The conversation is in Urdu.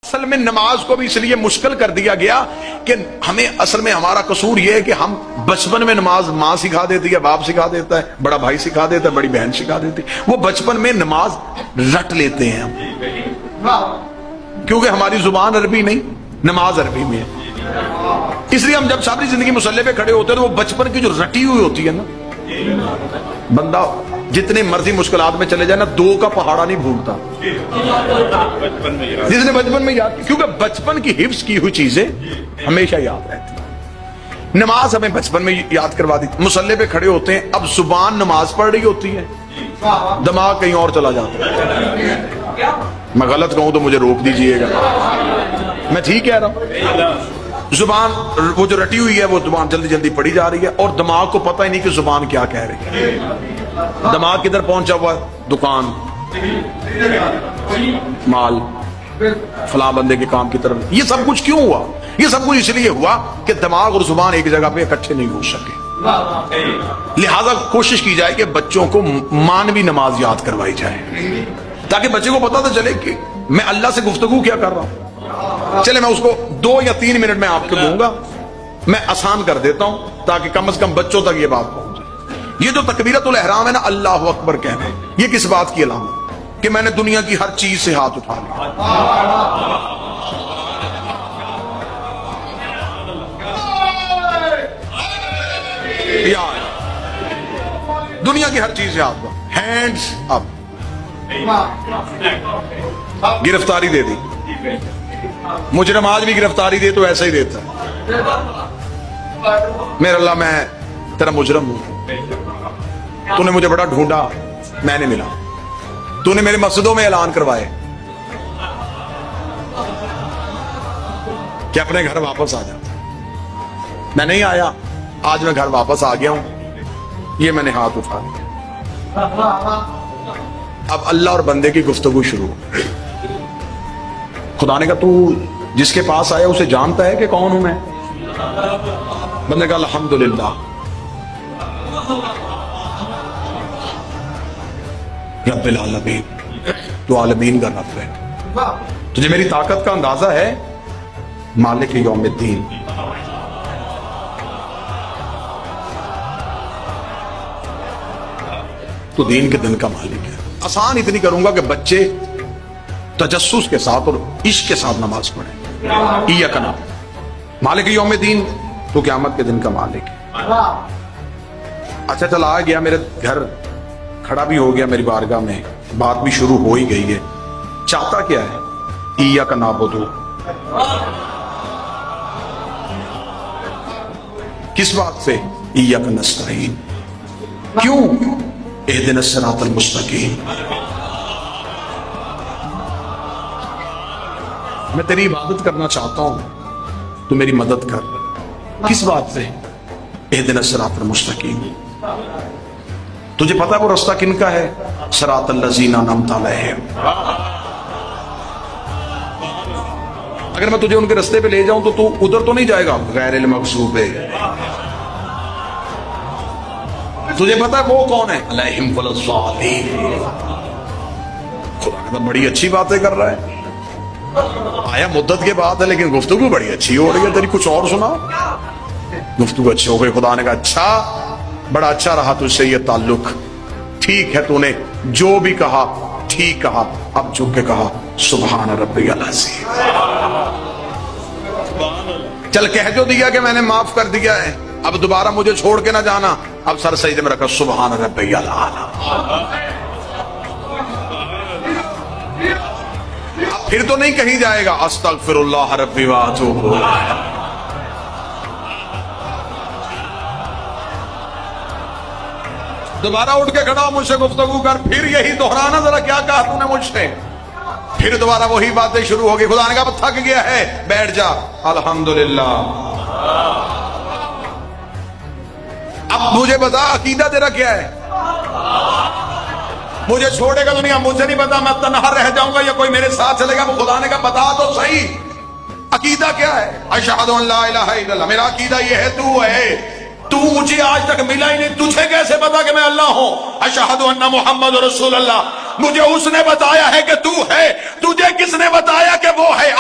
اصل میں نماز کو بھی اس لیے مشکل کر دیا گیا کہ ہمیں اصل میں ہمارا قصور یہ ہے کہ ہم بچپن میں نماز ماں سکھا دیتی ہے، باپ سکھا دیتا ہے، بڑا بھائی سکھا دیتا ہے، بڑی بہن سکھا دیتی ہے، وہ بچپن میں نماز رٹ لیتے ہیں ہم، کیونکہ ہماری زبان عربی نہیں، نماز عربی میں ہے، اس لیے ہم جب ساری زندگی مصلی پہ کھڑے ہوتے ہیں تو وہ بچپن کی جو رٹی ہوئی ہوتی ہے نا، بندہ جتنے مرضی مشکلات میں چلے جائے نا، 2 کا پہاڑا نہیں بھولتا جس نے بچپن میں یاد، کیونکہ بچپن کی حفظ کی ہوئی چیزیں ہمیشہ یاد رہتی۔ نماز ہمیں بچپن میں یاد کروا دی، مصلی پہ کھڑے ہوتے ہیں، اب زبان نماز پڑھ رہی ہوتی ہے، دماغ کہیں اور چلا جاتا ہے۔ میں غلط کہوں تو مجھے روک دیجئے گا، میں ٹھیک کہہ رہا ہوں؟ زبان وہ جو رٹی ہوئی ہے وہ زبان جلدی جلدی پڑھی جا رہی ہے، اور دماغ کو پتہ ہی نہیں کہ زبان کیا کہہ رہی ہے۔ دماغ کدھر پہنچا ہوا ہے؟ دکان، مال، فلاں بندے کے کام کی طرف۔ یہ سب کچھ کیوں ہوا؟ یہ سب کچھ اس لیے ہوا کہ دماغ اور زبان ایک جگہ پہ اکٹھے نہیں ہو سکے، لہذا کوشش کی جائے کہ بچوں کو مانوی نماز یاد کروائی جائے، تاکہ بچے کو پتہ تو چلے کہ میں اللہ سے گفتگو کیا کر رہا ہوں۔ چلے میں اس کو 2 یا 3 منٹ میں آپ کو دوں گا، میں آسان کر دیتا ہوں تاکہ کم از کم بچوں تک یہ بات پہنچ جائے۔ یہ جو تکبیرۃ الاحرام ہے نا، اللہ اکبر کہنا، یہ کس بات کی علامت؟ کہ میں نے دنیا کی ہر چیز سے ہاتھ اٹھا لیا، دنیا کی ہر چیز سے ہاتھ اٹھا، ہینڈز اپ، گرفتاری دے دی۔ مجرم آج بھی گرفتاری دے تو ایسا ہی دیتا ہے، میرے اللہ میں تیرا مجرم ہوں، تو نے مجھے بڑا ڈھونڈا، میں نے ملا، تو نے میرے مسجدوں میں اعلان کروائے کہ اپنے گھر واپس آ جا، میں نہیں آیا، آج میں گھر واپس آ گیا ہوں، یہ میں نے ہاتھ اٹھا لیا۔ اب اللہ اور بندے کی گفتگو شروع ہو۔ خدا نے کہا تو جس کے پاس آیا اسے جانتا ہے کہ کون ہوں میں؟ بندے کہا الحمدللہ، رب العالمین، تو عالمین کا رب ہے، تجھے میری طاقت کا اندازہ ہے؟ مالک یوم الدین، تو دین کے دن کا مالک ہے۔ آسان اتنی کروں گا کہ بچے تجسس کے ساتھ اور عشق کے ساتھ نماز پڑھیں۔ ایاک نعبد، مالک یوم الدین، تو قیامت کے دن کا مالک ہے۔ اچھا چل آ گیا میرے گھر، کھڑا بھی ہو گیا میری بارگاہ میں، بات بھی شروع ہو ہی گئی ہے، چاہتا کیا ہے؟ ایاک نعبد، کس بات سے؟ ایاک نستعین، کیوں؟ اہدنا الصراط المستقیم، میں تیری عبادت کرنا چاہتا ہوں، تو میری مدد کر۔ کس بات سے؟ اہدنا الصراط المستقیم، تجھے پتا ہے وہ رستہ کن کا ہے؟ صراط الذین انعمت علیہم۔ اگر میں تجھے ان کے رستے پہ لے جاؤں تو تو ادھر تو نہیں جائے گا، غیر المغضوب، تجھے پتا ہے وہ کون ہے؟ علیہم ولا الضالین۔ خدا کہتا بڑی اچھی باتیں کر رہا ہے، آیا مدت کے بعد ہے لیکن گفتگو بڑی اچھی ہو رہی ہے تیری، کچھ اور سنا۔ گفتگو اچھی ہو گئی، خدا نے کہا اچھا، بڑا اچھا رہا تجھ سے یہ تعلق، ٹھیک ہے، تو نے جو بھی کہا ٹھیک کہا، اب جھک کے کہا سبحان ربی العظیم، چل کہہ جو دیا کہ میں نے معاف کر دیا ہے، اب دوبارہ مجھے چھوڑ کے نہ جانا، اب سر سجدے میں رکھا سبحان ربی الاعلی۔ پھر تو نہیں کہیں جائے گا استغفر اللہ ربی واتوب الیہ، دوبارہ اٹھ کے کھڑا مجھ سے گفتگو کر، پھر یہی دہرانا، ذرا کیا کہا تو نے مجھ سے، پھر دوبارہ وہی باتیں شروع ہو گئی۔ خدا نے کہا تھک گیا ہے بیٹھ جا، الحمدللہ۔ اب مجھے بتا عقیدہ تیرا کیا ہے؟ مجھے چھوڑے گا دنیا، مجھے نہیں پتا میں تنہا رہ جاؤں گا یا کوئی میرے ساتھ چلے گا، وہ خدا نے کہا بتا تو صحیح عقیدہ کیا ہے؟ اشہد ان لا الہ الا اللہ، میرا عقیدہ یہ ہے تو ہے، تو مجھے آج تک ملا ہی نہیں، تجھے کیسے پتا کہ میں اللہ ہوں؟ اشہد ان محمد رسول اللہ، مجھے اس نے بتایا ہے کہ تو ہے، تجھے کس نے بتایا کہ وہ ہے؟